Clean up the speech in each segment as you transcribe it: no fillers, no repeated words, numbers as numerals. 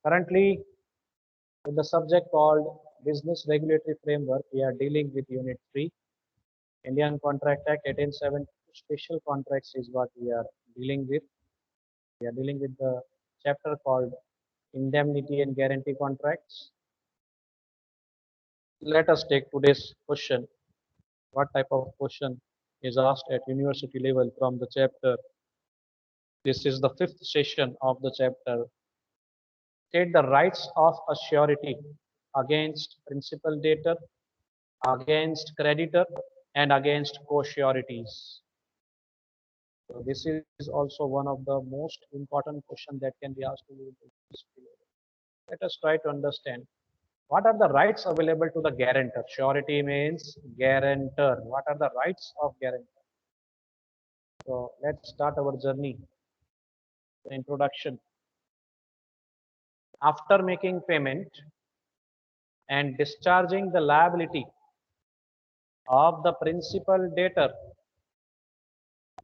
Currently, with the subject called Business Regulatory Framework, we are dealing with Unit 3, Indian Contract Act 1870. Special contracts is what we are dealing with. We are dealing with the chapter called Indemnity and Guarantee Contracts. Let us take today's question. What type of question is asked at university level from the chapter? This is the fifth session of the chapter. State the rights of a surety against principal debtor, against creditor, and against co-sureties. So this is also one of the most important questions that can be asked to you. Let us try to understand what are the rights available to the guarantor. Surety means guarantor. What are the rights of guarantor? So let's start our journey. The introduction. After making payment and discharging the liability of the principal debtor,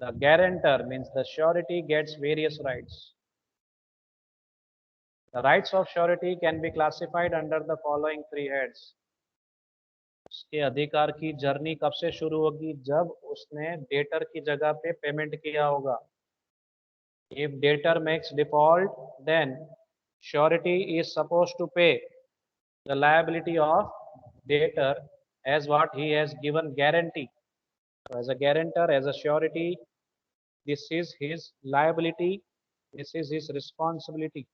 the guarantor means the surety gets various rights. The rights of surety can be classified under the following three heads. उसके अधिकार की journey कब से शुरू होगी? जब उसने debtor की जगह पे पेमेंट किया होगा. If debtor makes default, then surety is supposed to pay the liability of debtor as what he has given guarantee. So as a guarantor, as a surety, this is his liability, this is his responsibility.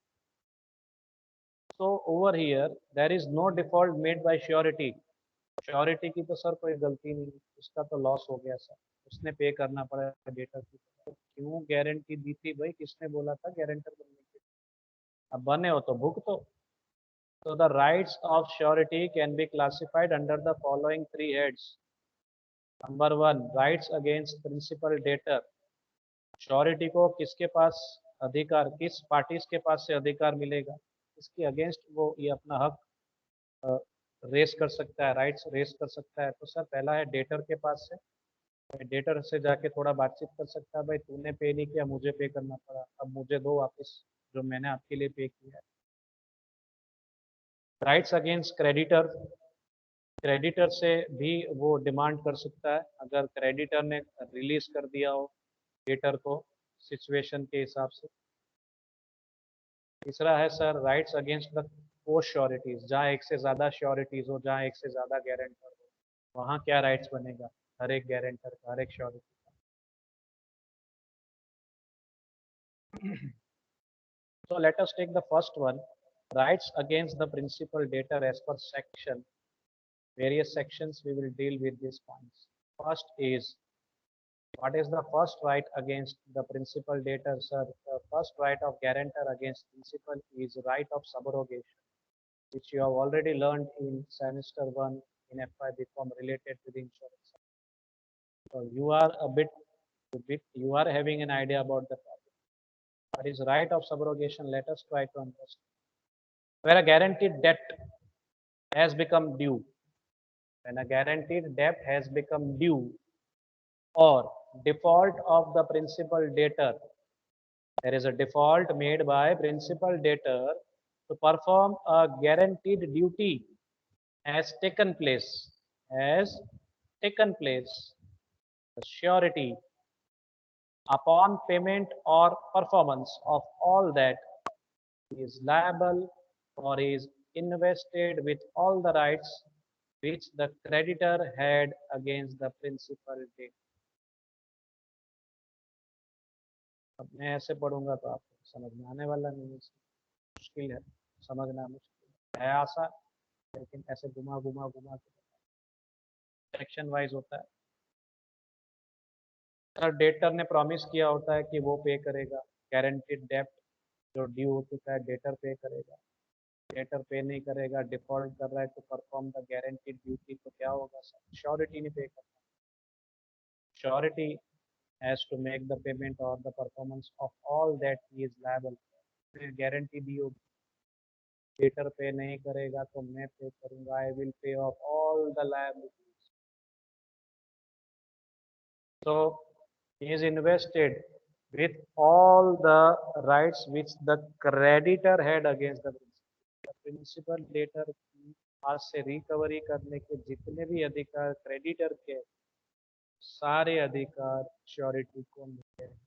So over here, there is no default made by surety. Surety की तो sir कोई गलती नहीं, उसका तो loss हो गया sir, उसने पे करना पड़ा डेटा की. क्यों गारंटी दी थी भाई? किसने बोला था गारंटर बनने के? अब बने हो तो भुगतो. So the rights of surety can be classified under the following three heads. Number one, rights against principal debtor. Surety को किसके पास अधिकार, किस पार्टीज के पास से अधिकार मिलेगा, इसके अगेंस्ट वो ये अपना हक रेस कर सकता है, राइट्स रेस कर सकता है. तो सर पहला है डेटर के पास से, डेटर से जाके थोड़ा बातचीत कर सकता है, भाई तूने पे नहीं किया, मुझे पे करना पड़ा, अब मुझे दो वापस जो मैंने आपके लिए पे किया है. Rights against creditor. क्रेडिटर से भी वो डिमांड कर सकता है अगर क्रेडिटर ने रिलीज कर दिया हो डेटर को सिचुएशन के हिसाब से. तीसरा है सर राइट्स अगेंस्ट द को श्योरिटीज. जहाँ एक से ज़्यादा श्योरिटीज हो, जहाँ एक से ज़्यादा गारंटर हो, वहाँ क्या राइट्स बनेगा हर एक गारंटर का, हर एक श्योरिटी का. So let us take the first one, rights against the principal debtor as per section. Various sections we will deal with these points. First is, what is the first right against the principal debtor, sir? The first right of guarantor against principal is right of subrogation, which you have already learned in semester 1 in FY BCom related to the insurance. So you are you are having an idea about the topic. What is right of subrogation? Let us try to understand. Where a guaranteed debt has become due, when a guaranteed debt has become due or default of the principal debtor, there is a default made by principal debtor to perform a guaranteed duty has taken place, the surety upon payment or performance of all that is liable or is invested with all the rights which the creditor had against the principal debt. अब मैं ऐसे पढ़ूंगा तो आपको समझ में आने वाला नहीं है, मुश्किल है समझना, मुश्किल है आसान, लेकिन ऐसे घुमा घुमा घुमा के सेक्शन वाइज होता है. सर डेटर ने प्रॉमिस किया होता है कि वो पे करेगा, गारंटीड डेब्ट जो ड्यू हो चुका है डेटर पे करेगा. डेटर पे नहीं करेगा, डिफॉल्ट कर रहा है तो परफॉर्म द गारंटीड ड्यूटी, तो क्या होगा सर? श्योरिटी नहीं पे करना. Surety has to make the payment और the performance of all that he is liable. Guarantee दी होगी, डेटर पे नहीं करेगा तो मैं पे करूंगा, I will pay off all the liabilities. So he is invested with all the rights which the creditor had against the principal. Principal debtor की पास से रिकवरी करने के जितने भी अधिकार क्रेडिटर के, सारे अधिकार श्योरिटी को मिलते हैं।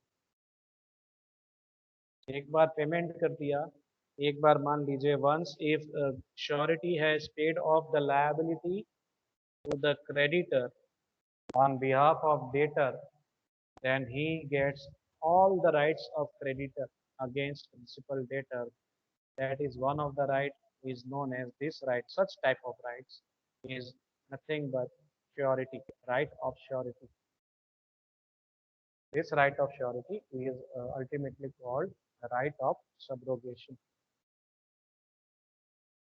एक बार पेमेंट कर दिया, एक बार मान लीजिए once if surety has paid off the liability to the creditor on behalf of debtor, then he gets all the rights of creditor against principal debtor. That is one of the right is known as this right. Such type of rights is nothing but surety, right of surety. This right of surety is ultimately called the right of subrogation.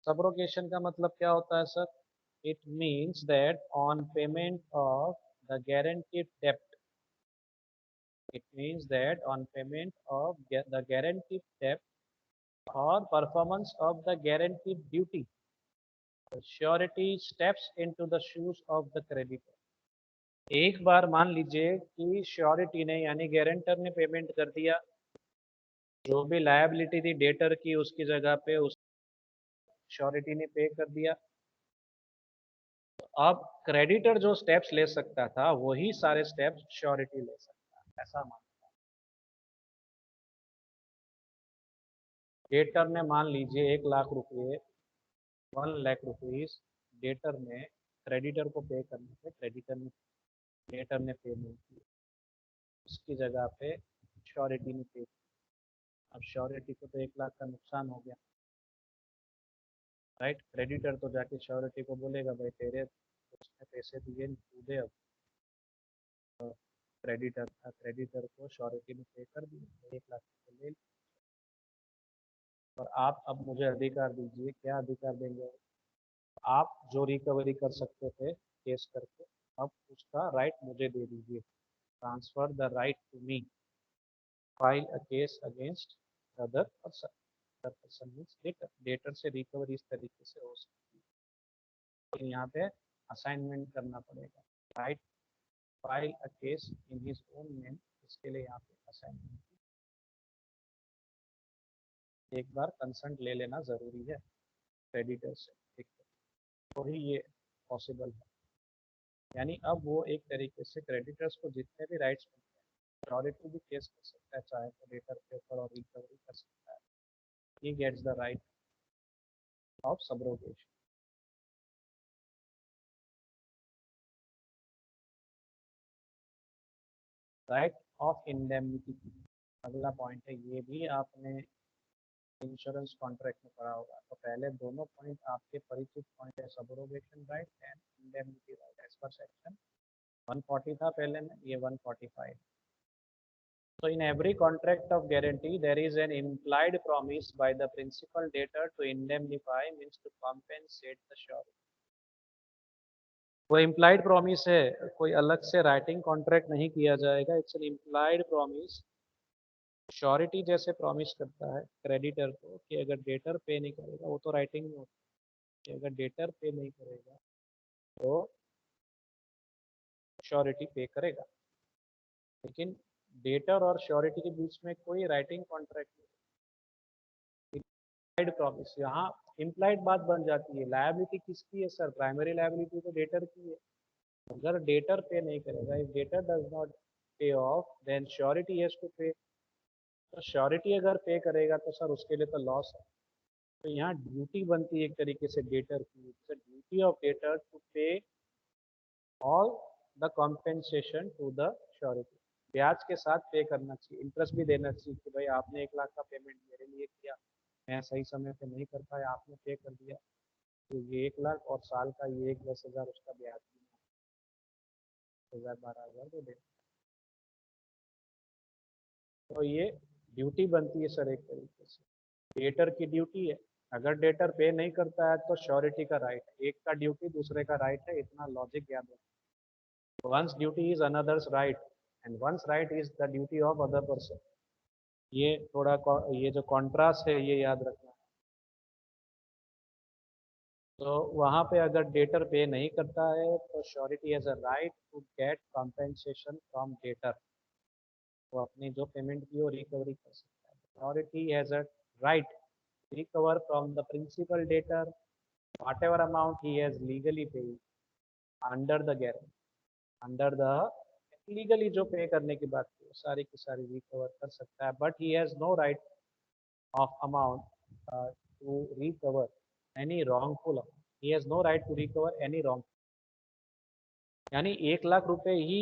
Subrogation का मतलब क्या होता है sir? It means that on payment of the guaranteed debt, it means that on payment of the guaranteed debt or performance of the guaranteed duty, the surety steps into the shoes of the creditor. एक बार मान लीजिए कि surety ने यानी guarantor ने payment कर दिया, जो भी लायबिलिटी थी डेटर की उसकी जगह पे उस श्योरिटी ने पे कर दिया। अब क्रेडिटर जो स्टेप्स ले सकता था वही सारे स्टेप्स श्योरिटी ले सकता है, ऐसा मानता है। डेटर ने मान लीजिए 1,00,000 रुपये 1,00,000 रुपीज डेटर ने क्रेडिटर को पे करने थे, डेटर ने पे नहीं किया, उसकी जगह पे श्योरिटी ने पे किया। अब श्योरिटी को तो 1,00,000 का नुकसान हो गया, राइट। क्रेडिटर तो जाके श्योरिटी को बोलेगा भाई तेरे उसने पैसे दिए तू दे। अब क्रेडिटर को श्योरिटी ने पे कर दिया, 1,00,000 को ले लिया। और आप अब मुझे अधिकार दीजिए, क्या अधिकार देंगे? आप जो रिकवरी कर सकते थे केस करके, अब उसका राइट मुझे दे दीजिए। Transfer the right to me, file a case against other person. Other person means debtor. Debtor से रिकवरी इस तरीके से हो सकती है, लेकिन यहाँ पे असाइनमेंट करना पड़ेगा। Write file a case in his own name, इसके लिए यहाँ पे असाइनमेंट एक बार कंसर्ट ले लेना जरूरी है क्रेडिटर से, ठीक है, तो ही ये पॉसिबल है। यानी अब वो एक तरीके से क्रेडिटर्स को जितने भी राइट्स मिलते हैं श्योरिटी भी केस कर सकता है, चाहे तो डेटर के ऊपर और रिकवरी कर सकता है। He gets the right of subrogation. Right of indemnity, अगला पॉइंट है, ये भी आपने इंश्योरेंस कॉन्ट्रैक्ट में पढ़ा होगा। तो पहले दोनों पॉइंट आपके परिचित पॉइंट है, subrogation right and indemnity right as per section 140 था पहले में, ये 145। So in every contract of guarantee, there is an implied promise by the principal debtor to indemnify, means to compensate the surety. वो implied promise है, कोई अलग से writing contract नहीं किया जाएगा। It's an implied promise। Surety जैसे promise करता है क्रेडिटर को कि अगर डेटर पे नहीं करेगा, वो तो राइटिंग में होता है कि अगर डेटर पे नहीं करेगा तो श्योरिटी पे करेगा, लेकिन डेटर और श्योरिटी के बीच में कोई राइटिंग कॉन्ट्रैक्ट नहीं। इम्प्लाइड प्रॉमिस, यहाँ इम्प्लाइड बात बन जाती है। लायबिलिटी किसकी है सर? प्राइमरी लायबिलिटी तो डेटर की है। अगर डेटर पे नहीं करेगा, if debtor does not pay off then surety has to pay. तो श्योरिटी अगर पे करेगा तो सर उसके लिए तो लॉस है। तो यहाँ ड्यूटी बनती है एक तरीके से डेटर की, duty of debtor to pay all the compensation to the surety. ब्याज के साथ पे करना चाहिए, इंटरेस्ट भी देना चाहिए कि भाई आपने 1,00,000 का पेमेंट मेरे लिए किया, मैं सही समय पे नहीं कर पाया, आपने पे कर दिया, तो ये 1,00,000 और साल का ये 10,000 उसका ब्याज भी 10,000 12,000 तो दे। तो ये ड्यूटी बनती है सर एक तरीके से, डेटर की ड्यूटी है। अगर डेटर पे नहीं करता है तो श्योरिटी का राइट है, एक का ड्यूटी दूसरे का राइट है, इतना लॉजिक याद है। Once duty is another's right and once right is the duty of other person. ये थोड़ा ये जो कॉन्ट्रास्ट है ये याद रखना। तो वहाँ पे अगर डेटर पे नहीं करता है तो surety has a right to get compensation from debtor, वो अपनी जो पेमेंट की वो रिकवरी कर सकता है। Surety has a right recover from the principal debtor whatever amount he has legally paid under the guarantee, under the legally जो पे करने की बात की सारी की सारी रिकवर कर सकता है but he has no right of amount to recover any wrongful amount. He has no right to recover any wrong. यानी 1 लाख रुपए ही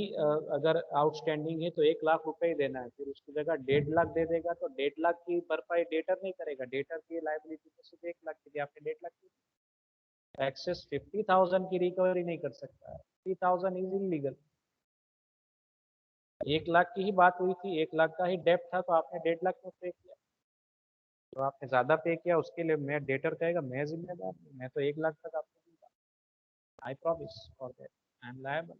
अगर आउटस्टैंडिंग है तो 1 लाख रुपए ही देना है फिर उसकी जगह 1.5 लाख दे देगा तो 1.5 लाख की भरपाई डेटर नहीं करेगा डेटर की लाइबिलिटी तो सिर्फ 1 लाख की थी आपने 1.5 लाख की एक्सेस 50,000 की रिकवरी नहीं कर सकता है 50,000 इज इलीगल 1 लाख की ही बात हुई थी 1 लाख का ही डेप्ट था तो आपने 1.5 लाख क्यों पे किया तो आपने ज्यादा पे किया उसके लिए मैं डेटर कहेगा मैं जिम्मेदार हूँ मैं तो 1 लाख तक आपको दूंगा I promise for that I am liable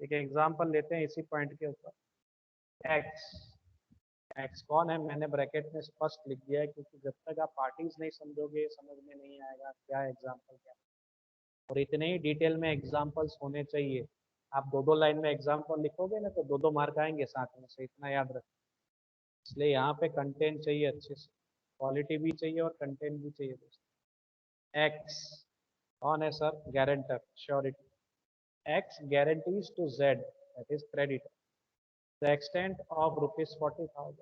एक एग्जांपल लेते हैं इसी पॉइंट के ऊपर एक्स एक्स कौन है मैंने ब्रैकेट में स्पष्ट लिख दिया है क्योंकि जब तक आप पार्टीज नहीं समझोगे समझ में नहीं आएगा क्या एग्जांपल क्या और इतने ही डिटेल में एग्जांपल्स होने चाहिए आप दो दो लाइन में एग्जांपल लिखोगे ना तो दो दो मार्क आएंगे साथ में से इतना याद रखें इसलिए यहाँ पे कंटेंट चाहिए अच्छे से क्वालिटी भी चाहिए और कंटेंट भी चाहिए दोस्तों एक्स कौन है sir guarantor surety x guarantees to Z that is creditor the extent of rupees 40,000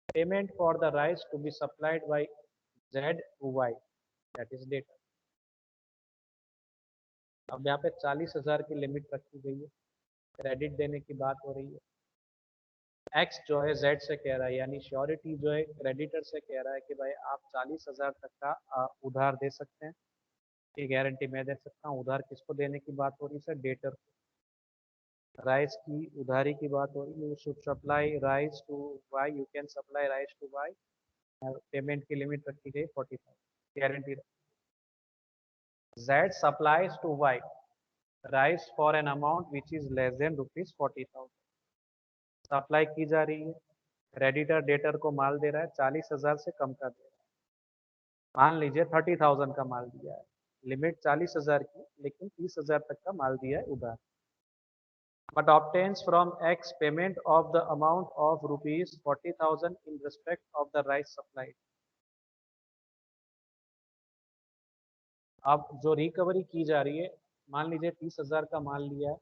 payment for the rice to be supplied by Z to Y that is data अब यहाँ पे 40,000 की लिमिट रखी गई है क्रेडिट देने की बात हो रही है एक्स जो है जेड से कह रहा है यानी श्योरिटी जो है क्रेडिटर से कह रहा है कि भाई आप 40,000 तक का उधार दे सकते हैं ये गारंटी मैं दे सकता हूँ उधार किसको देने की बात हो रही है सर डेटर राइस की उधारी की बात हो रही है you should supply rice to Y you can supply rice to Y payment की लिमिट रखी गई 40,000 guarantee Z supplies to Y rice for an amount which is less than rupees 40,000 supply की जा रही है क्रेडिटर डेटर को माल दे रहा है 40,000 से कम का दे रहा है मान लीजिए 30,000 का माल दिया है लिमिट 40,000 की लेकिन 30,000 तक का माल दिया है उधार but obtains from X payment of the amount of rupees 40,000 in respect of the rice supplied. अब जो रिकवरी की जा रही है मान लीजिए 30,000 का माल लिया है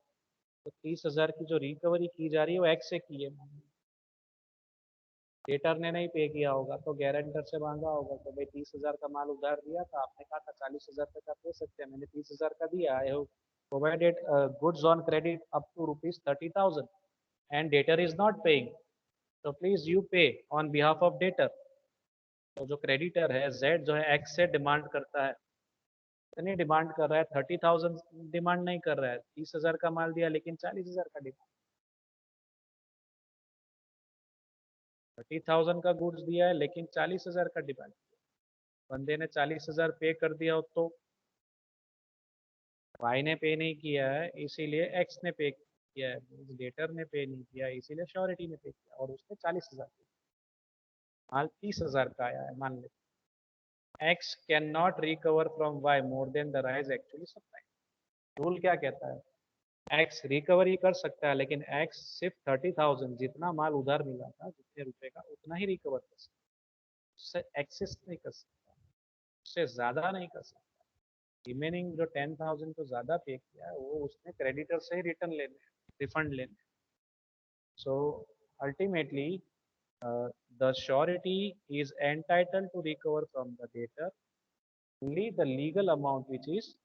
तो 30,000 की जो रिकवरी की जा रही है वो एक्स से की है डेटर ने नहीं पे किया होगा तो गारंटर से मांगा होगा तो भाई 30,000 का माल उधार दिया था आपने कहा था 40,000 तक आप दे सकते हैं मैंने 30,000 का दिया I have provided goods on credit up to rupees 30,000 and debtor is not paying तो please you pay on behalf of debtor तो जो क्रेडिटर है जेड जो है एक्स से डिमांड करता है इतनी डिमांड कर रहा है 30,000 डिमांड नहीं कर रहा है 30,000 का माल दिया लेकिन 40,000 का डिमांड 30,000 का गुड्स दिया है लेकिन 40,000 का डिमांड बंदे ने 40,000 पे कर दिया हो तो वाई ने पे नहीं किया है इसीलिए एक्स ने पे किया है डेटर ने पे नहीं किया इसीलिए श्योरिटी ने पे किया और उसने 40,000 माल 30,000 का आया है मान ले X can not recover from Y more than the rise actually supply rule क्या कहता है एक्स रिकवरी कर सकता है लेकिन एक्स सिर्फ 30,000 जितना माल उधार मिला था जितने रुपए का उतना ही रिकवर कर सकता है उससे एक्सेस नहीं कर सकता उससे ज्यादा नहीं कर सकता रिमेनिंग जो 10,000 को ज्यादा पे किया है वो उसने क्रेडिटर से ही रिटर्न लेने रिफंड लेने so ultimately the surety is entitled to recover from the debtor only the legal amount which is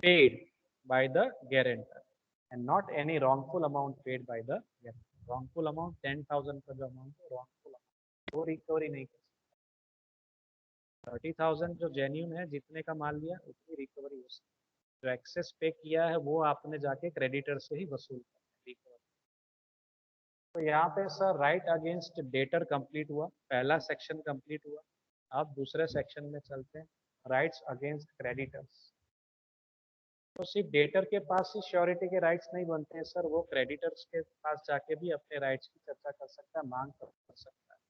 paid by the guarantor and not any wrongful amount paid by the guarantor. Wrongful amount 10,000 का जो amount है wrongful amount वो recovery नहीं कर सकता 30,000 जो genuine है जितने का माल लिया उतनी रिकवरी हो सकती जो एक्सेस पे किया है वो आपने जाके क्रेडिटर से ही वसूल करना है तो यहाँ पे sir right against debtor complete हुआ पहला सेक्शन कंप्लीट हुआ अब दूसरे सेक्शन में चलते हैं राइट्स अगेंस्ट क्रेडिटर्स तो सिर्फ डेटर के पास ही श्योरिटी के राइट्स नहीं बनते हैं सर वो क्रेडिटर्स के पास जाके भी अपने राइट्स की चर्चा कर सकता है मांग कर सकता है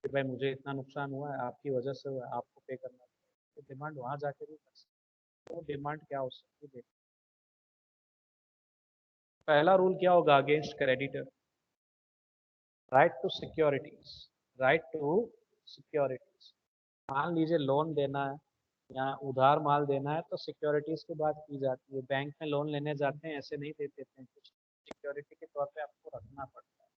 कि भाई मुझे इतना नुकसान हुआ है आपकी वजह से हुआ है आपको पे करना है तो डिमांड वहां जाके भी कर सकते हैं तो डिमांड क्या हो सकती है पहला रूल क्या होगा against creditor right to securities, right to securities. मान लीजिए लोन देना है या उधार माल देना है तो सिक्योरिटीज की बात की जाती है। बैंक में लोन लेने जाते हैं, ऐसे नहीं दे देते हैं, कुछ सिक्योरिटी के तौर पे आपको रखना पड़ता है,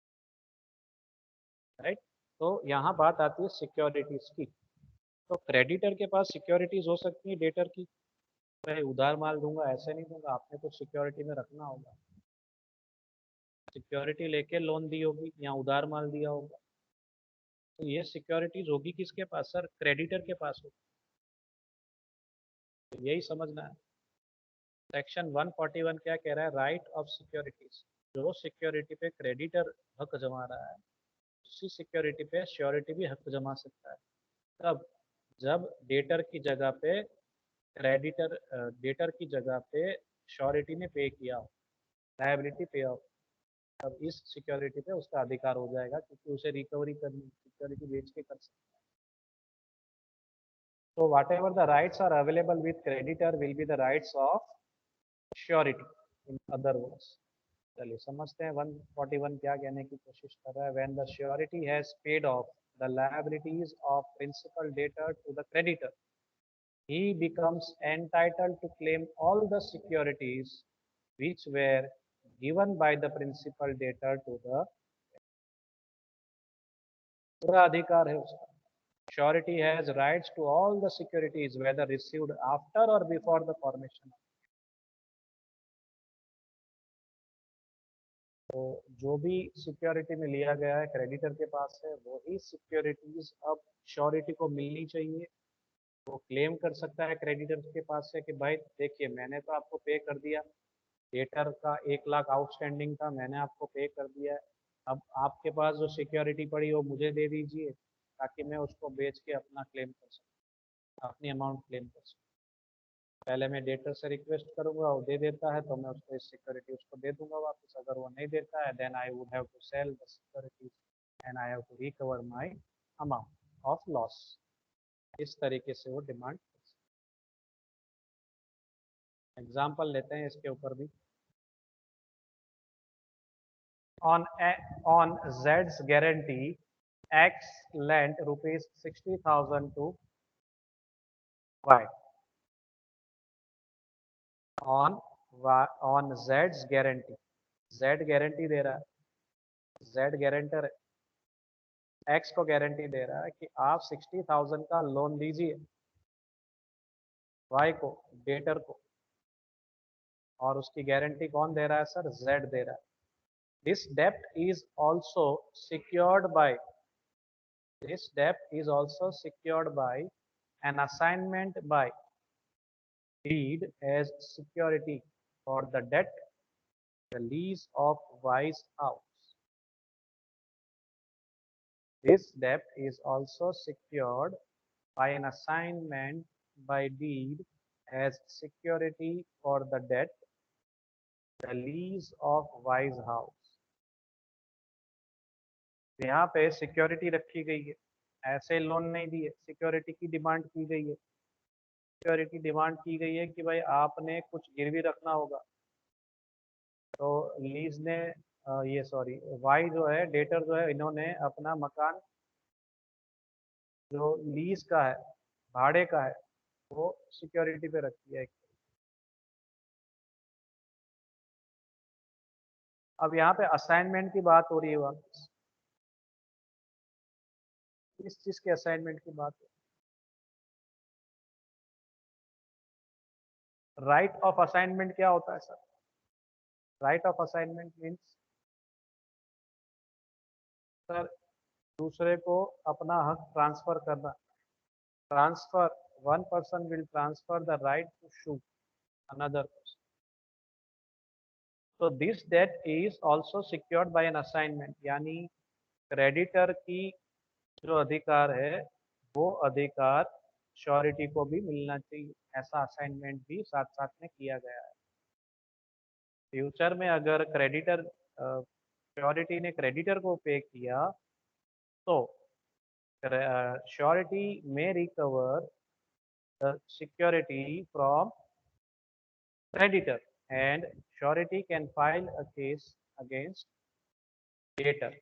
राइट। तो यहाँ बात आती है सिक्योरिटीज की। तो क्रेडिटर के पास सिक्योरिटीज हो सकती है डेटर की, मैं उधार माल दूंगा ऐसे नहीं दूंगा, आपने कुछ सिक्योरिटी में रखना होगा, सिक्योरिटी लेके लोन दी होगी या उधार माल दिया होगा। तो ये सिक्योरिटीज होगी किसके पास सर? क्रेडिटर के पास होगी। तो यही समझना है। सेक्शन 141 क्या कह रहा है? Right of securities. जो सिक्योरिटी पे क्रेडिटर हक जमा रहा है, उसी सिक्योरिटी पे श्योरिटी भी हक जमा सकता है। तब जब डेटर की जगह पे क्रेडिटर, डेटर की जगह पे श्योरिटी ने पे किया हो, लायबिलिटी पे ऑफ, तब इस सिक्योरिटी पे उसका अधिकार हो जाएगा, क्योंकि उसे रिकवरी करनी, सिक्योरिटी बेच के कर सकता है। तो whatever the rights are available with creditor will be the rights of surety in other words. चलिए समझते हैं 141 क्या कहने की कोशिश कर रहा है। When the surety has paid off the liabilities of principal debtor to the creditor, he becomes entitled to claim all the securities which were given by the principal debtor to the, पूरा अधिकार है उसका। Surety has rights to all the securities whether received after or before the formation. तो जो भी security में लिया गया है क्रेडिटर के पास है, वही सिक्योरिटीज अब श्योरिटी को मिलनी चाहिए। वो क्लेम कर सकता है क्रेडिटर के पास से कि भाई देखिए मैंने तो आपको पे कर दिया, डेटर का 1 लाख आउटस्टैंडिंग था, मैंने आपको पे कर दिया है, अब आपके पास जो सिक्योरिटी पड़ी वो मुझे दे दीजिए, ताकि मैं उसको बेच के अपना क्लेम कर सकूँ, अपनी अमाउंट क्लेम कर सकूँ। पहले मैं डेटर से रिक्वेस्ट करूंगा, वो दे देता है तो मैं उसको इस सिक्योरिटी उसको दे दूंगा वापस। अगर वो नहीं देता है then I would have to sell the security and I have to recover my amount of loss. इस तरीके से वो डिमांड। एग्जाम्पल लेते हैं इसके ऊपर भी। on on Z's guarantee, X lent rupees 60,000 to Y. on on Z's guarantee, Z guarantee दे रहा है, Z गारंटर X को गारंटी दे रहा है कि आप 60,000 का लोन दीजिए Y को, डेटर को, और उसकी गारंटी कौन दे रहा है सर? Z दे रहा है। This debt is also secured by, this debt is also secured by an assignment by deed as security for the debt, the lease of Y's house. This debt is also secured by an assignment by deed as security for the debt, the lease of Y's house. यहाँ पे security रखी गई है, ऐसे loan नहीं दिए, security की demand की गई है। सिक्योरिटी डिमांड की गई है कि भाई आपने कुछ गिरवी रखना होगा। तो लीज ने ये सॉरी वाई जो है, डेटर जो है, इन्होंने अपना मकान जो लीज का है, भाड़े का है, वो सिक्योरिटी पे रखी है। अब यहाँ पे असाइनमेंट की बात हो रही है वापस। किस चीज के असाइनमेंट की बात है? राइट ऑफ असाइनमेंट क्या होता है sir? Right of assignment means sir दूसरे को अपना हक ट्रांसफर करना। Transfer, one person will transfer the right to sue another person. तो this debt is also secured by an assignment, यानी क्रेडिटर की जो अधिकार है वो अधिकार श्योरिटी को भी मिलना चाहिए। ऐसा असाइनमेंट भी साथ साथ में किया गया है। फ्यूचर में अगर क्रेडिटर, श्योरिटी ने क्रेडिटर को पे किया तो श्योरिटी में recover the security from creditor and surety can file a case against debtor.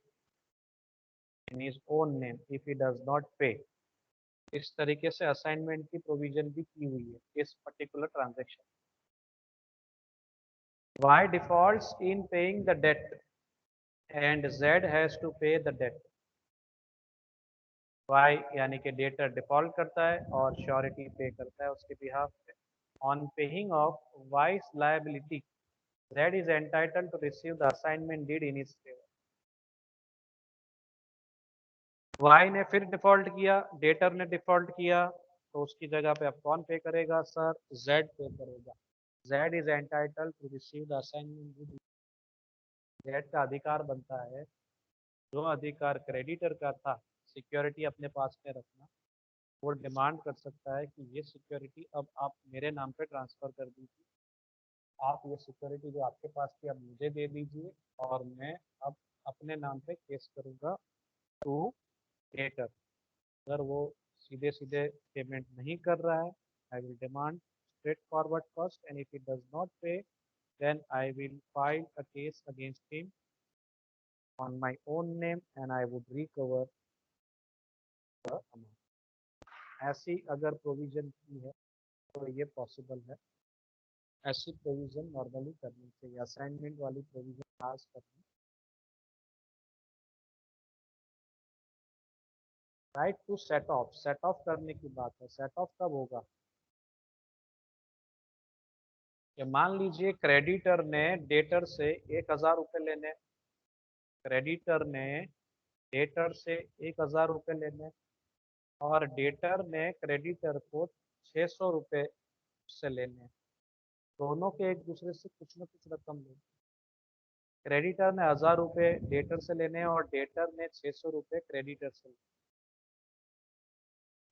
In his own name if he does not पे। इस तरीके से असाइनमेंट की प्रोविजन भी की हुई है इस particular transaction. Y defaults in paying the debt and Z has to pay the debt। Y यानी कि डेटर डिफॉल्ट करता है और श्योरिटी पे करता है उसके बिहाफ पे। On paying off Y's liability, Z is entitled to receive the assignment deed in his favor। Y ने फिर डिफॉल्ट किया, डेटर ने डिफॉल्ट किया, तो उसकी जगह पे अब कौन पे करेगा सर? Z पे करेगा। Z is entitled to receive the assignment deed। Z का अधिकार बनता है, जो अधिकार क्रेडिटर का था सिक्योरिटी अपने पास में रखना, वो डिमांड कर सकता है कि ये सिक्योरिटी अब आप मेरे नाम पे ट्रांसफ़र कर दीजिए। आप ये सिक्योरिटी जो आपके पास थी अब मुझे दे दीजिए और मैं अब अपने नाम पे केस करूँगा टू डेटर। अगर वो सीधे-सीधे पेमेंट नहीं कर रहा है, I will demand straight forward first and if he does not पे then I will file a case against him on my own name and I would recover the amount। ऐसी अगर provision की है तो ये पॉसिबल है। ऐसी provision normally करनी चाहिए, असाइनमेंट वाली प्रोविजन खास करनी। राइट टू सेट ऑफ करने की बात है। सेट ऑफ कब होगा? कि मान लीजिए क्रेडिटर ने डेटर से 1,000 रुपये लेने, क्रेडिटर ने डेटर से 1,000 रुपये लेने और डेटर ने क्रेडिटर को 600 रुपये से लेने। दोनों के एक दूसरे से कुछ न कुछ रकम लेनी। क्रेडिटर ने 1,000 रुपये डेटर से लेने और डेटर ने 600 रुपये क्रेडिटर से लेने।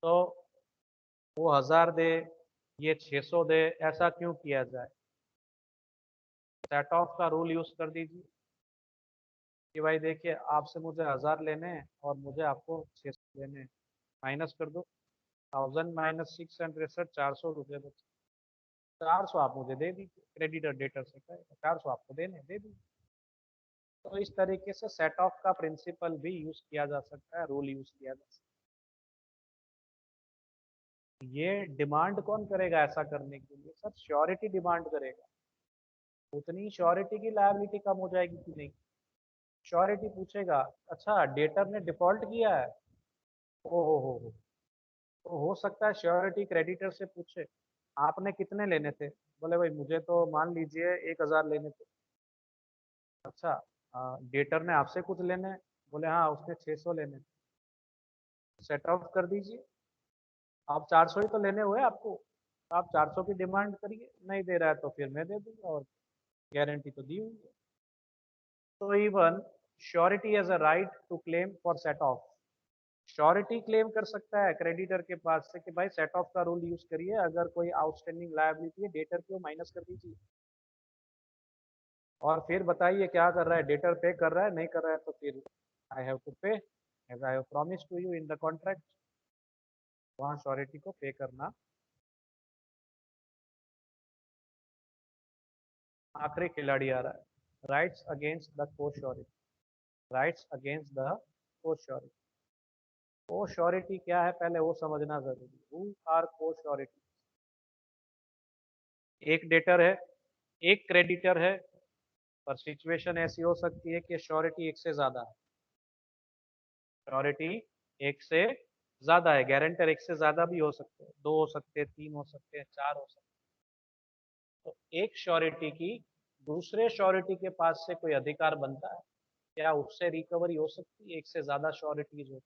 तो वो 1,000 दे, ये 600 दे, ऐसा क्यों किया जाए? सेट ऑफ का रूल यूज कर दीजिए कि भाई देखिए आपसे मुझे 1,000 लेने हैं और मुझे आपको 600 लेने हैं। माइनस कर दो, 1000 माइनस 600 सर 400 रुपये बचे। 400 आप मुझे दे दीजिए, क्रेडिटर डेटर से कहेगा 400 आपको देने दे दीजिए। तो इस तरीके से सेट ऑफ का प्रिंसिपल भी यूज किया जा सकता है, रूल यूज किया जा सकता है। ये डिमांड कौन करेगा ऐसा करने के लिए? सर श्योरिटी डिमांड करेगा। उतनी श्योरिटी की लायबिलिटी कम हो जाएगी कि नहीं? श्योरिटी पूछेगा अच्छा डेटर ने डिफॉल्ट किया है, ओ हो, तो हो सकता है श्योरिटी क्रेडिटर से पूछे आपने कितने लेने थे? बोले भाई मुझे तो मान लीजिए 1,000 लेने थे। अच्छा डेटर ने आपसे कुछ लेने हैं? बोले हाँ उसने 600 लेने थे। सेट ऑफ कर दीजिए, आप 400 ही तो लेने हुए आपको, आप 400 की डिमांड करिए। नहीं दे रहा है तो फिर मैं दे दूंगा, और गारंटी तो दी हुई है। तो even surety has a right to claim for set off. Surety claim कर सकता है क्रेडिटर के पास से कि भाई सेट ऑफ का रूल यूज करिए, अगर कोई आउटस्टैंडिंग लायबिलिटी है डेटर को माइनस कर दीजिए। और फिर बताइए क्या कर रहा है, डेटर पे कर रहा है, नहीं कर रहा है तो फिर I have to pay as I have promise to you in the contract. वहाँ श्योरिटी को पे करना। आखिरी खिलाड़ी आ रहा है, rights against the co surety. Rights against the co surety. Co surety क्या है पहले वो समझना जरूरी है। Who are co surety? एक डेटर है, एक क्रेडिटर है, पर सिचुएशन ऐसी हो सकती है कि श्योरिटी एक से ज्यादा है। श्योरिटी एक से ज्यादा है, गारंटर एक से ज्यादा भी हो सकते हैं, 2 हो सकते हैं, 3 हो सकते हैं, 4 हो सकते हैं। तो एक श्योरिटी की दूसरे श्योरिटी के पास से कोई अधिकार बनता है क्या? उससे रिकवरी हो सकती है एक से ज्यादा श्योरिटीज हो?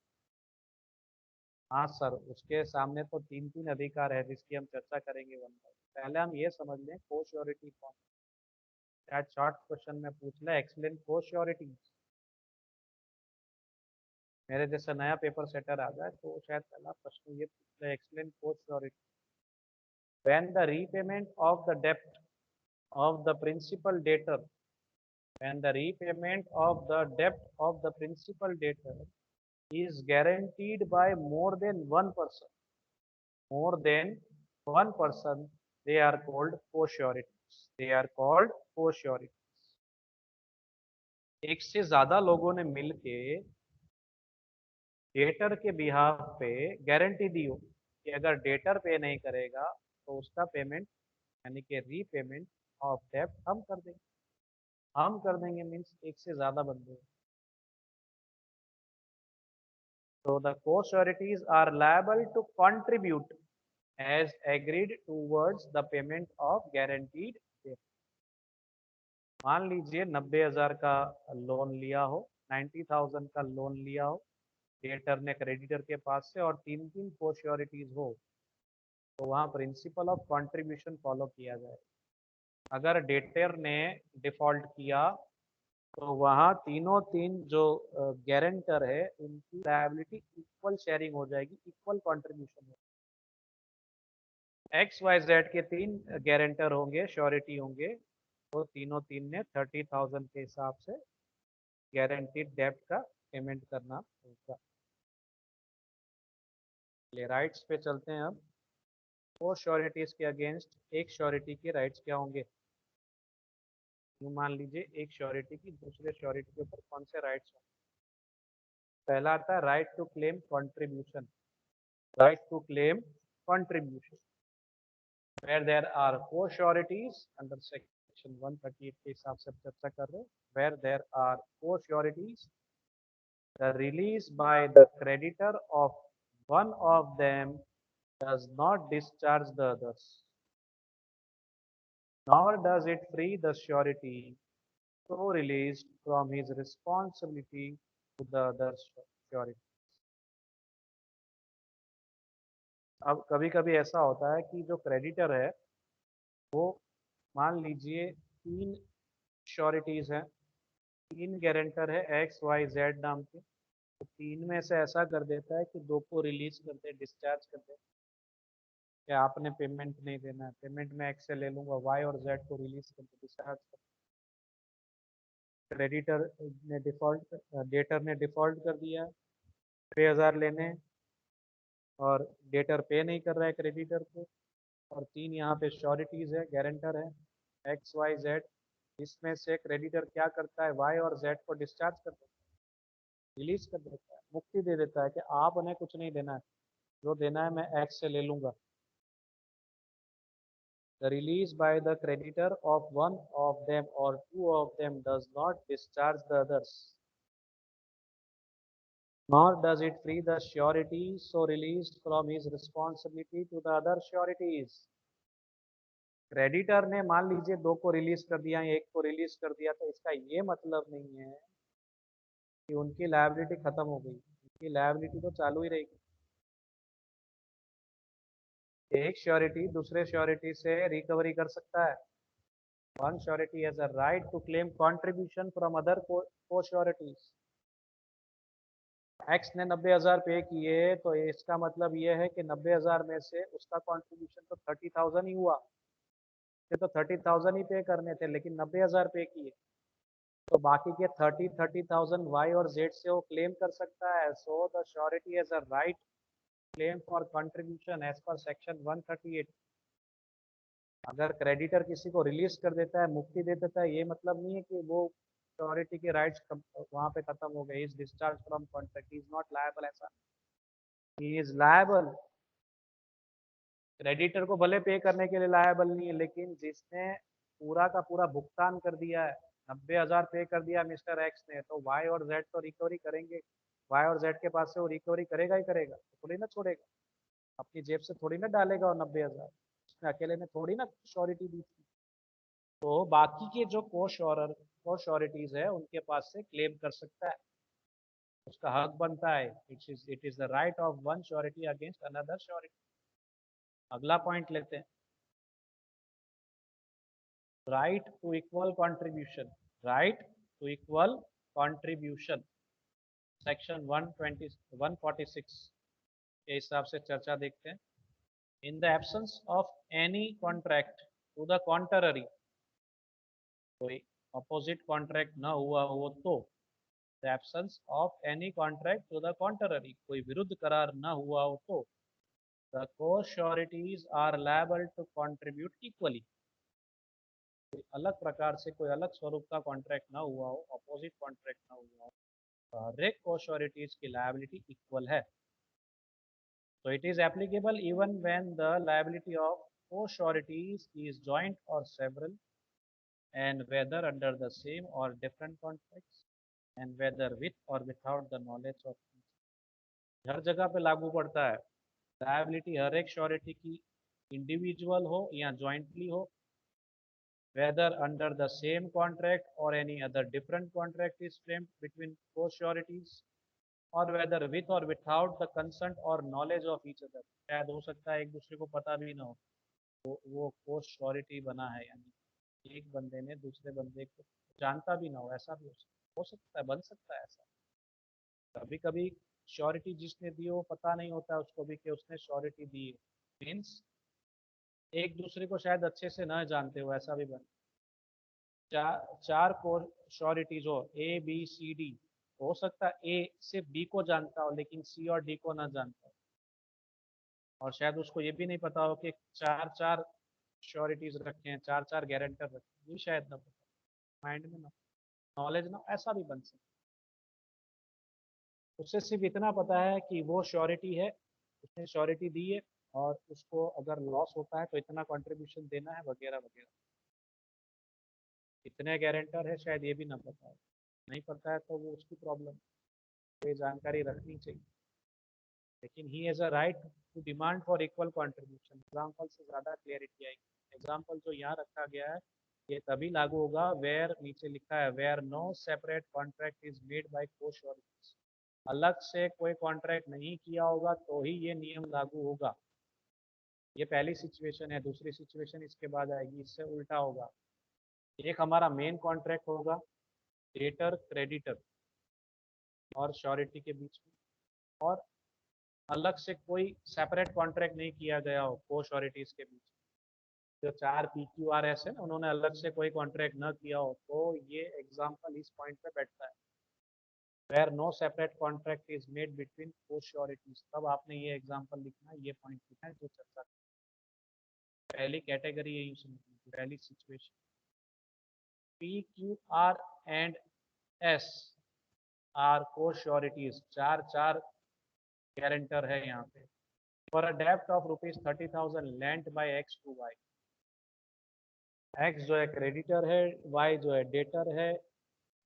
हाँ सर, उसके सामने तो 3-3 अधिकार है जिसकी हम चर्चा करेंगे वन बाय। पहले हम ये समझ लें को श्योरिटी कौन है। शायद शॉर्ट क्वेश्चन में पूछ ले एक्सप्लेन को श्योरिटी। मेरे जैसा नया पेपर सेटर आ जाए तो शायद पहला प्रश्न ये पूछ ले एक्सप्लेन को surety. When the repayment of the debt of the principal debtor, when the repayment of the debt of the principal debtor is guaranteed by more than one person, they are called co-sureties। They are called co-sureties। एक से ज्यादा लोगों ने मिलके debtor के behalf पे guarantee दी हो कि अगर डेटर पे नहीं करेगा तो उसका पेमेंट यानी कि रीपेमेंट ऑफ डेब्ट हम कर देंगे। हम कर देंगे मीन्स एक से ज्यादा बंदे। So the co-sureties are liable to contribute as agreed towards the payment of guaranteed debt. मान लीजिए 90,000 का लोन लिया हो, 90,000 का लोन लिया हो डेटर ने क्रेडिटर के पास से और तीन तीन को-श्योरिटीज हो, तो वहाँ प्रिंसिपल ऑफ कंट्रीब्यूशन फॉलो किया जाए। अगर डेटर ने डिफॉल्ट किया तो वहाँ तीनों तीन जो गारंटर है उनकी लायबिलिटी इक्वल शेयरिंग हो जाएगी, equal contribution. X Y Z के तीन गारंटर होंगे, श्योरिटी होंगे, तो तीनों तीन ने 30,000 के हिसाब से गारंटीड डेब्ट का पेमेंट करना होगा। चलिए राइट्स पे चलते हैं अब। फोर श्योरिटीज के अगेंस्ट एक श्योरिटी के राइट्स क्या होंगे? यूँ मान लीजिए एक श्योरिटी की दूसरे श्योरिटी के ऊपर कौन से राइट्स होंगे? पहला आता है right to claim contribution. Right to claim contribution where there are co-sureties under section 138 के हिसाब से चर्चा कर रहे हैं। where there are co-sureties, the release by the creditor of one of them does not discharge the others, nor does it free the surety so released from his responsibility to the other surety। अब कभी कभी ऐसा होता है कि जो creditor है वो मान लीजिए तीन श्योरिटीज हैं, तीन गारंटर है एक्स वाई जेड नाम के, तो तीन में से ऐसा कर देता है कि दो को रिलीज कर दे, डिस्चार्ज कर दे कि आपने पेमेंट नहीं देना है, पेमेंट मैं एक्स से ले लूंगा, वाई और जेड को रिलीज कर दे, डिस्चार्ज कर दे। क्रेडिटर ने डिफॉल्ट डेटर ने डिफॉल्ट कर दिया, 6,000 लेने हैं और डेटर पे नहीं कर रहा है क्रेडिटर को, और तीन यहाँ पे श्योरिटीज है, गारंटर है एक्स वाई जेड। इसमें से क्रेडिटर क्या करता है, वाई और जेड को डिस्चार्ज कर देता है, रिलीज कर देता है, मुक्ति दे देता है कि आप उन्हें कुछ नहीं देना है, जो देना है मैं एक्स से ले लूंगा। The release by the creditor of one of them or two of them does not discharge the others, nor does it free the surety so released from his responsibility to the other sureties। Creditor ने मान लीजिए दो को release कर दिया, एक को release कर दिया, तो इसका ये मतलब नहीं है कि उनकी लायबिलिटी खत्म हो गई, उनकी लायबिलिटी तो चालू ही रहेगी। एक श्योरिटी दूसरे श्योरिटी से रिकवरी कर सकता है। One surety has a right to claim contribution from other co sureties. X ने 90,000 पे किए तो इसका मतलब ये है कि 90,000 में से उसका कंट्रीब्यूशन तो 30,000 ही हुआ, ये तो 30,000 ही पे करने थे, लेकिन 90,000 पे किए, तो बाकी के 30,000 वाई और जेड से वो क्लेम कर सकता है। So the surety has a right claim for contribution as per section 138। अगर क्रेडिटर किसी को रिलीज कर देता है, मुक्ति दे देता है, ये मतलब नहीं है कि वो श्योरिटी के राइट्स वहां पे खत्म हो गए। Is discharge from contract, is not liable, ऐसा ही इज लायबल। क्रेडिटर को भले पे करने के लिए लायबल नहीं है, लेकिन जिसने पूरा का पूरा भुगतान कर दिया है, 90,000 पे कर दिया मिस्टर एक्स ने, तो वाई और जेड तो रिकवरी करेंगे। वाई और जेड के पास से वो रिकवरी करेगा ही करेगा, थोड़ी ना छोड़ेगा, अपनी जेब से थोड़ी ना डालेगा। और 90,000 उसने अकेले ने थोड़ी ना श्योरिटी दी थी, तो बाकी के जो को श्योरिटीज है उनके पास से क्लेम कर सकता है, उसका हक बनता है। It is the right of one surety against another surety. अगला पॉइंट लेते हैं, right to equal contribution। right to equal contribution section 120 146 के हिसाब से चर्चा देखते हैं। in the absence of any contract to the contrary, कोई opposite contract ना हुआ हो तो, the absence of any contract to the contrary, कोई विरुद्ध करार ना हुआ हो तो, the co-sureties are liable to contribute equally। अलग प्रकार से कोई अलग स्वरूप का कॉन्ट्रैक्ट ना हुआ हो, अपोजिट कॉन्ट्रैक्ट ना हुआ हो, हर एक को श्योरिटीज की लायबिलिटी इक्वल है. So it is applicable even when the liability of co-sureties is joint or several, and whether under the same or different contracts, and whether with or without the knowledge of each. हर जगह पे लागू पड़ता है. Liability हर एक surety की individual हो या jointly हो, whether under the same contract or any other different contract is framed between co-sureties, और whether with or without the consent or knowledge of each other. शायद हो सकता है एक दूसरे को पता भी ना हो वो पोस्ट श्योरिटी बना है, यानी एक बंदे ने दूसरे बंदे को जानता भी ना हो, ऐसा भी हो सकता है, बन सकता है ऐसा. कभी कभी श्योरिटी जिसने दी हो पता नहीं होता है उसको भी कि उसने श्योरिटी दी है. मीन्स एक दूसरे को शायद अच्छे से न जानते हो, ऐसा भी बन. चार को श्योरिटीज हो ए बी सी डी, हो सकता है ए सिर्फ बी को जानता हो लेकिन सी और डी को ना जानता हो, और शायद उसको ये भी नहीं पता हो कि चार चार श्योरिटीज रखे हैं, चार चार गारंटर रखे हैं, ये शायद ना पता, माइंड में ना, नॉलेज ना, ऐसा भी बन सकता है. उससे सिर्फ इतना पता है कि वो श्योरिटी है, उसने श्योरिटी दी है, और उसको अगर लॉस होता है तो इतना कंट्रीब्यूशन देना है वगैरह वगैरह. कितने गारंटर है शायद ये भी ना पता है. नहीं पता है तो वो उसकी प्रॉब्लम, ये जानकारी रखनी चाहिए. लेकिन he has a right to demand for equal contribution. Example से ज़्यादा क्लियरिटी आएगी. एग्जाम्पल जो यहाँ रखा गया है ये तभी लागू होगा वेयर, नीचे लिखा है where no separate contract is made by co-sureties. अलग से कोई कॉन्ट्रैक्ट नहीं किया होगा तो ही ये नियम लागू होगा. ये पहली सिचुएशन है. दूसरी सिचुएशन इसके बाद आएगी, इससे उल्टा होगा. एक हमारा मेन कॉन्ट्रैक्ट होगा डेटर क्रेडिटर और श्योरिटी के बीच में, और अलग से कोई सेपरेट कॉन्ट्रैक्ट नहीं किया गया हो को श्योरिटीज के बीच. जो चार पी क्यू आर एस है ना, उन्होंने अलग से कोई कॉन्ट्रैक्ट न किया हो, तो ये एग्जाम्पल इस पॉइंट पे बैठता है. Where no separate contract is made between co sureties, तब आपने ये एग्जाम्पल लिखना है, ये पॉइंट लिखना है जो चर्चा. पहली कैटेगरी यही समझनी, पहली situation. P Q R and S are co sureties, चार चार गारंटर है यहाँ पे. फॉर अ डेप्ट of ₹30,000 lent by X to Y. X जो है क्रेडिटर है, वाई जो है डेटर है.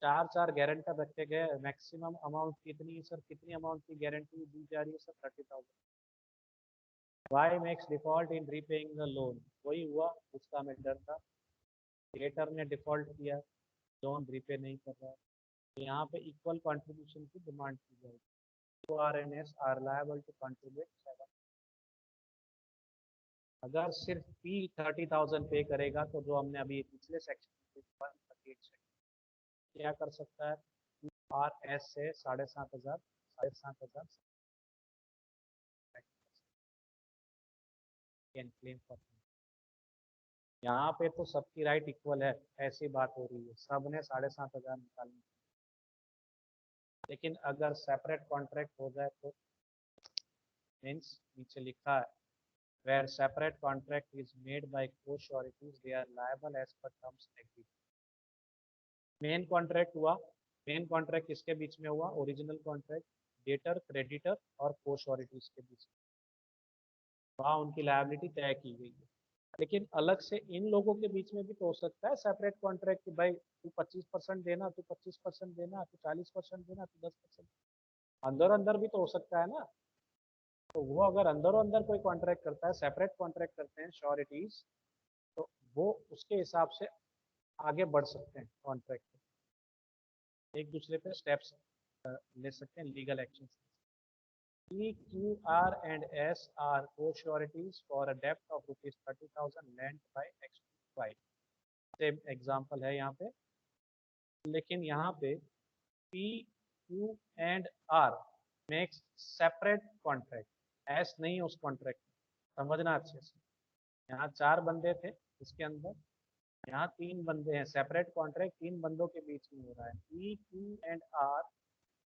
चार चार गारंटर रखे गए. मैक्सिमम अमाउंट कितनी है सर, कितनी अमाउंट की गारंटी दी जा रही है sir? 30,000. Y makes default in repaying the loan. वही हुआ उसका हमें डर था. डेटर ने डिफॉल्ट किया, लोन रीपे नहीं कर रहा है. तो यहाँ पे इक्वल कंट्रीब्यूशन की डिमांड की जाएगी. R and S are liable to contribute. अगर सिर्फ पी 30,000 पे करेगा तो जो हमने अभी पिछले सेक्शन में क्या कर सकता है, आर एस से 7,500 7,500 कैन क्लेम फॉर. यहाँ पे तो सबकी राइट इक्वल है, ऐसी बात हो रही है, सब ने 7,500 निकालने. लेकिन अगर सेपरेट कॉन्ट्रैक्ट हो जाए तो मीन्स नीचे लिखा है where separate contract is made by co-sureties they are liable as per terms agreed. Main contract हुआ. मेन कॉन्ट्रैक्ट किसके बीच में हुआ? ओरिजिनल कॉन्ट्रैक्ट डेटर क्रेडिटर और को-श्योरिटीज के बीच में. वहाँ उनकी लायबिलिटी तय की गई है. लेकिन अलग से इन लोगों के बीच में भी तो हो सकता है सेपरेट कॉन्ट्रैक्ट कि भाई तू 25% देना, तू 25% देना, तू 40% देना, तू 10%. अंदर अंदर भी तो हो सकता है ना. तो वो अगर अंदर अंदर कोई कॉन्ट्रैक्ट करता है, सेपरेट कॉन्ट्रैक्ट करते हैं श्योरिटीज, तो वो उसके हिसाब से आगे बढ़ सकते हैं कॉन्ट्रैक्ट, एक दूसरे पे स्टेप्स ले सकते हैं, legal action. P, Q, R and S are co-sureties for a debt of ₹30,000 lent by X Y. Same example है यहाँ पे. लेकिन यहाँ पे P, Q and R makes separate contract. S नहीं है उस कॉन्ट्रैक्ट में, समझना अच्छे से. यहाँ चार बंदे थे इसके अंदर, यहाँ तीन बंदे हैं. सेपरेट कॉन्ट्रैक्ट तीन बंदों के बीच में हो रहा है. P, Q and R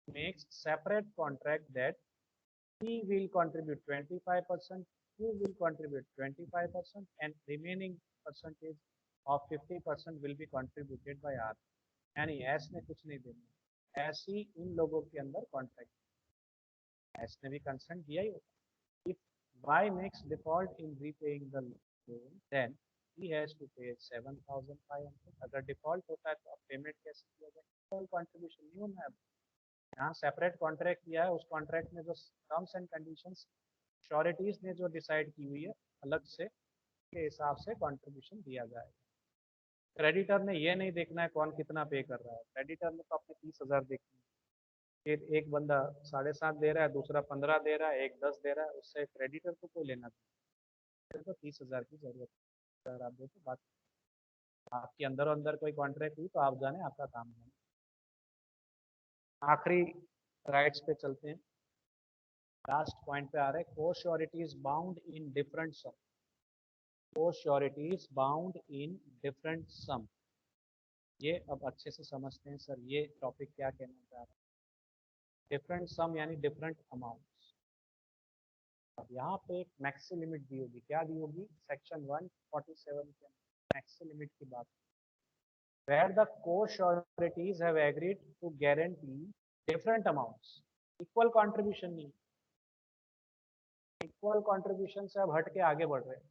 makes separate contract that P will contribute 25%, Q will contribute 25%, and remaining percentage of 50% will be contributed by R. यानी S ने कुछ नहीं देना, ऐसी इन लोगों के अंदर कॉन्ट्रैक्ट, एस ने भी कंसेंट दिया ही होगा। If Y makes default in repaying the loan then he has to pay 7,500। अगर डिफॉल्ट होता है तो अब पेमेंट कैसे किया जाए? कंट्रीब्यूशन नहीं होना है। यहाँ सेपरेट कॉन्ट्रैक्ट किया है, उस कॉन्ट्रैक्ट में जो टर्म्स एंड कंडीशंस श्योरिटीज ने जो डिसाइड की हुई है अलग से के हिसाब से कंट्रीब्यूशन दिया जाएगा। क्रेडिटर ने ये नहीं देखना है कौन कितना पे कर रहा है, क्रेडिटर ने तो अपने 30,000 देखनी है। फिर एक बंदा 7.5 दे रहा है, दूसरा 15 दे रहा है, एक 10 दे रहा है, उससे क्रेडिटर को कोई लेना नहीं। तो 30,000 की जरूरत है। अगर आप देखो बात आपके अंदर अंदर कोई कॉन्ट्रैक्ट हुई तो आप जाने, आपका काम है। आखिरी राइट्स पे चलते हैं, लास्ट पॉइंट पे आ रहे हैं। Co sureties bound in different sum, co sureties bound in different sum. ये अब अच्छे से समझते हैं सर ये टॉपिक क्या कहना चाह रहा है। डिफरेंट सम यानी डिफरेंट अमाउंट्स। अब यहाँ पे एक मैक्सी लिमिट दी होगी, क्या दी होगी? सेक्शन 147 के मैक्सी लिमिट की बात, where the co-sureties have agreed to guarantee different amounts, equal contribution नहीं, इक्वल कंट्रीब्यूशन से अब हट के आगे बढ़ रहे हैं।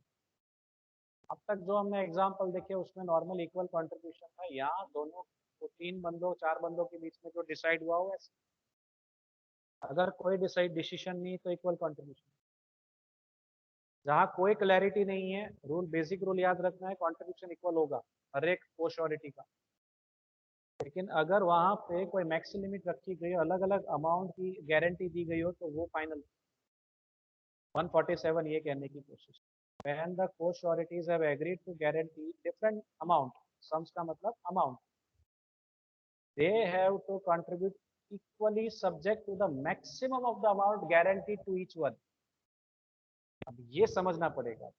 अब तक जो हमने एग्जांपल देखे उसमें नॉर्मल इक्वल कंट्रीब्यूशन था, यहाँ दोनों तो 3 बंदों 4 बंदों के बीच में जो डिसाइड हुआ हो ऐसे, अगर कोई डिसाइड डिसीजन नहीं तो इक्वल कंट्रीब्यूशन। जहाँ कोई क्लैरिटी नहीं है, रूल बेसिक रूल याद रखना है, कंट्रीब्यूशन इक्वल होगा हर एक को-श्योरिटी का। लेकिन अगर वहाँ पे कोई मैक्स लिमिट रखी गई हो, अलग अलग अमाउंट की गारंटी दी गई हो, तो वो फाइनल 147 ये कहने की कोशिश। When the co-sureties have agreed to guarantee different amount, sums का मतलब amount, they have to contribute equally subject to the maximum of the amount guaranteed to each one। अब ये समझना पड़ेगा,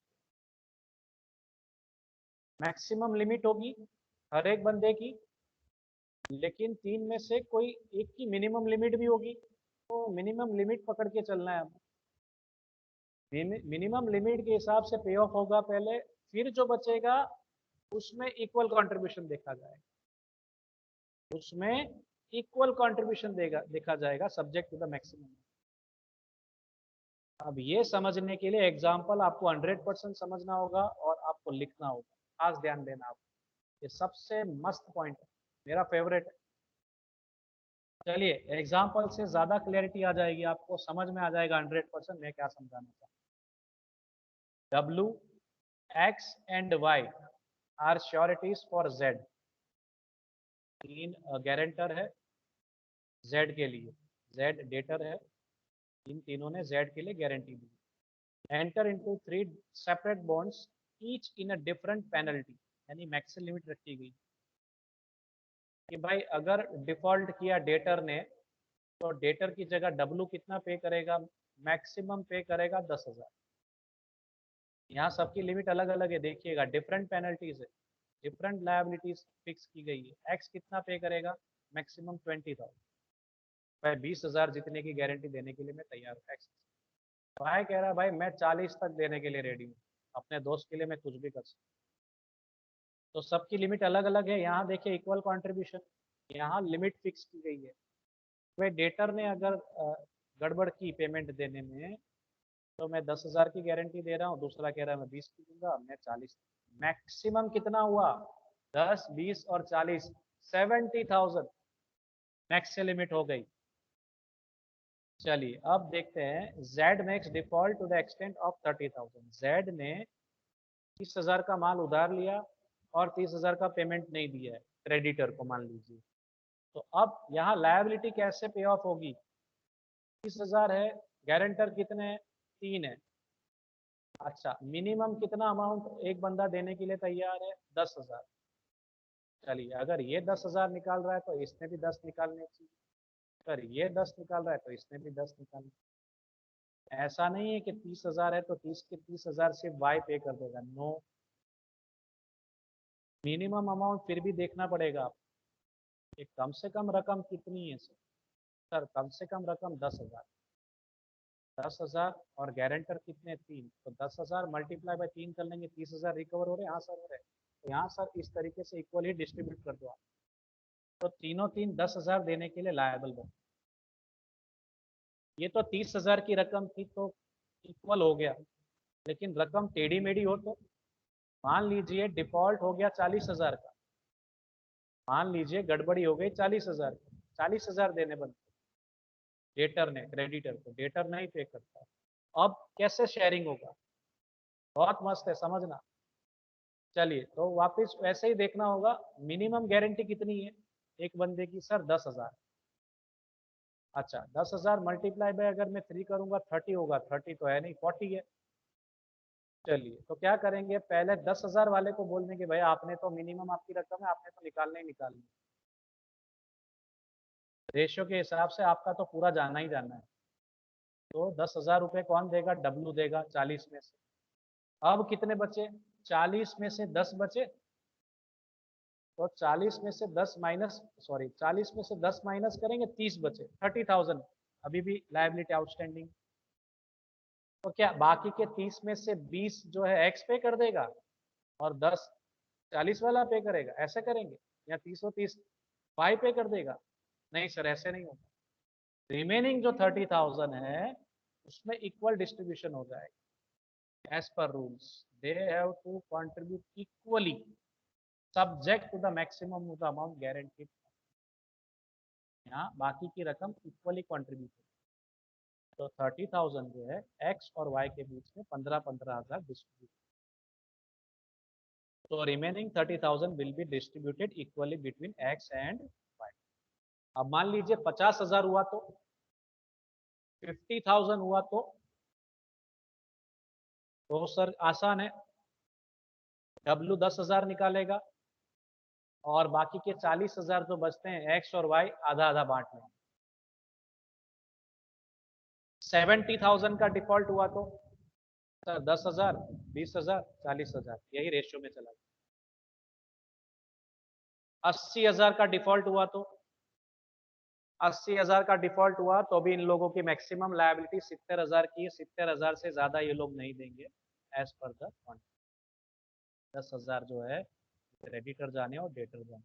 मैक्सिमम लिमिट होगी हर एक बंदे की, लेकिन 3 में से कोई एक की मिनिमम लिमिट भी होगी, तो मिनिमम लिमिट पकड़ के चलना है। मिनिमम लिमिट के हिसाब से पे ऑफ होगा पहले, फिर जो बचेगा उसमें इक्वल कंट्रीब्यूशन देखा जाएगा, उसमें इक्वल कंट्रीब्यूशन देखा जाएगा सब्जेक्ट टू द मैक्सिमम। अब ये समझने के लिए एग्जांपल आपको 100% समझना होगा और आपको लिखना होगा, खास ध्यान देना आप, ये सबसे मस्त पॉइंट है, मेरा फेवरेट है। चलिए एग्जांपल से ज्यादा क्लैरिटी आ जाएगी, आपको समझ में आ जाएगा 100% मैं क्या समझाना चाहता हूँ। W, X and Y are sureties for Z। 3 guarantor है Z के लिए, Z डेटर है, इन तीनों ने Z के लिए guarantee the. Enter into 3 separate bonds each in a different penalty, यानी मैक्सिमम लिमिट रखी गई कि भाई अगर डिफॉल्ट किया डेटर ने तो डेटर की जगह W कितना पे करेगा? मैक्सिमम पे करेगा 10,000। यहाँ सबकी लिमिट अलग अलग है, देखिएगा डिफरेंट पेनल्टीज है, डिफरेंट लायबिलिटीज फिक्स की गई है। एक्स कितना पे करेगा? मैक्सिमम 20,000। भाई 20,000 जितने की गारंटी देने के लिए मैं तैयार हूँ। एक्स भाई कह रहा है भाई मैं 40 तक देने के लिए रेडी हूँ, अपने दोस्त के लिए मैं कुछ भी कर सकता हूँ। तो सबकी लिमिट अलग अलग है। यहाँ देखिए इक्वल कंट्रीब्यूशन, यहाँ लिमिट फिक्स की गई है। भाई डेटर ने अगर गड़बड़ की पेमेंट देने में, तो मैं 10,000 की गारंटी दे रहा हूँ, दूसरा कह रहा है मैं 20 की दूंगा, मैं 40। मैक्सिमम कितना हुआ? 10, 20 और 40, 70,000 मैक्स से लिमिट हो गई। चलिए अब देखते हैं, Z makes default to the extent of 30,000। Z ने 30,000 का माल उधार लिया और 30,000 का पेमेंट नहीं दिया है क्रेडिटर को, मान लीजिए। तो अब यहाँ लायबिलिटी कैसे पे ऑफ होगी? 30,000 है, गारंटर कितने हैं? 3 है। अच्छा मिनिमम कितना अमाउंट एक बंदा देने के लिए तैयार है? 10,000। चलिए अगर ये 10,000 निकाल रहा है तो इसने भी 10 निकालने चाहिए, अगर ये 10 निकाल रहा है तो इसने भी 10 निकालने। ऐसा नहीं है कि 30,000 है तो 30 के 30,000 सिर्फ वाई पे कर देगा, नो। मिनिमम अमाउंट फिर भी देखना पड़ेगा आप, कि कम से कम रकम कितनी है सर? कम से कम रकम 10,000। 10,000 और गारंटर कितने? 3, तो 10,000 मल्टीप्लाई बाय 3 कर लेंगे, 30,000 रिकवर हो रहे हैं। हाँ सर हो रहे हैं। तो यहाँ सर इस तरीके से इक्वली डिस्ट्रीब्यूट कर दो आप। तो तीनों तीन 10,000 देने के लिए लायबल बने। ये तो 30,000 की रकम थी तो इक्वल हो गया, लेकिन रकम टेढ़ी मेढ़ी हो तो मान लीजिए डिफॉल्ट हो गया 40,000 का, मान लीजिए गड़बड़ी हो गई 40,000 की, 40,000 देने बनते डेटर ने क्रेडिटर को, डेटर नहीं पे करता। अब कैसे शेयरिंग होगा, बहुत मस्त है समझना। चलिए तो वापस वैसे ही देखना होगा, मिनिमम गारंटी कितनी है एक बंदे की सर 10,000। अच्छा 10,000 मल्टीप्लाई बाय अगर मैं 3 करूंगा 30 होगा, 30 तो है नहीं 40 है। चलिए तो क्या करेंगे, पहले 10,000 वाले को बोल देंगे भाई आपने तो मिनिमम आपकी रकम है, आपने तो निकालना ही निकालना है, रेशियो के हिसाब से आपका तो पूरा जाना ही जाना है। तो 10,000 रुपये कौन देगा, डब्लू देगा 40 में से। अब कितने बचे, 40 में से 10 बचे, तो 40 में से 10 माइनस, सॉरी 40 में से 10 माइनस करेंगे 30 बचे, 30,000 अभी भी लायबिलिटी आउटस्टैंडिंग। तो क्या बाकी के 30 में से 20 जो है एक्स पे कर देगा और 10 40 वाला पे करेगा, ऐसे करेंगे, या 30 और 30 वाई पे कर देगा। नहीं सर ऐसे नहीं होगा, रिमेनिंग जो 30,000 है उसमें इक्वल डिस्ट्रीब्यूशन हो जाएगा as per rules. They have to contribute equally subject to the maximum of the amount guaranteed. यहाँ बाकी की रकम इक्वली कंट्रीब्यूट, तो 30,000 जो है एक्स और वाई के बीच में 15,000 डिस्ट्रीब्यूट, तो remaining 30,000 will be distributed equally between X and Y. अब मान लीजिए 50,000 हुआ तो, 50,000 हुआ तो सर आसान है, डब्लू 10,000 निकालेगा और बाकी के 40,000 जो बचते हैं एक्स और वाई आधा आधा बांट लेंगे। 70,000 का डिफॉल्ट हुआ तो सर 10,000 20,000 40,000 यही रेशियो में चला गया। 80,000 का डिफॉल्ट हुआ तो, 80,000 का डिफॉल्ट हुआ तो भी इन लोगों की मैक्सिमम लायबिलिटी 70,000 की है, 70,000 से ज्यादा ये लोग नहीं देंगे एज पर द कॉन्ट्रैक्ट। 10,000 जो है क्रेडिटर जाने और डेटर जाने।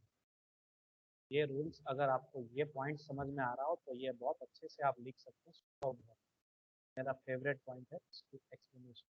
ये रूल्स अगर आपको ये पॉइंट समझ में आ रहा हो तो ये बहुत अच्छे से आप लिख सकते हैं। मेरा फेवरेट पॉइंट है इसकी एक्सप्लेनेशन।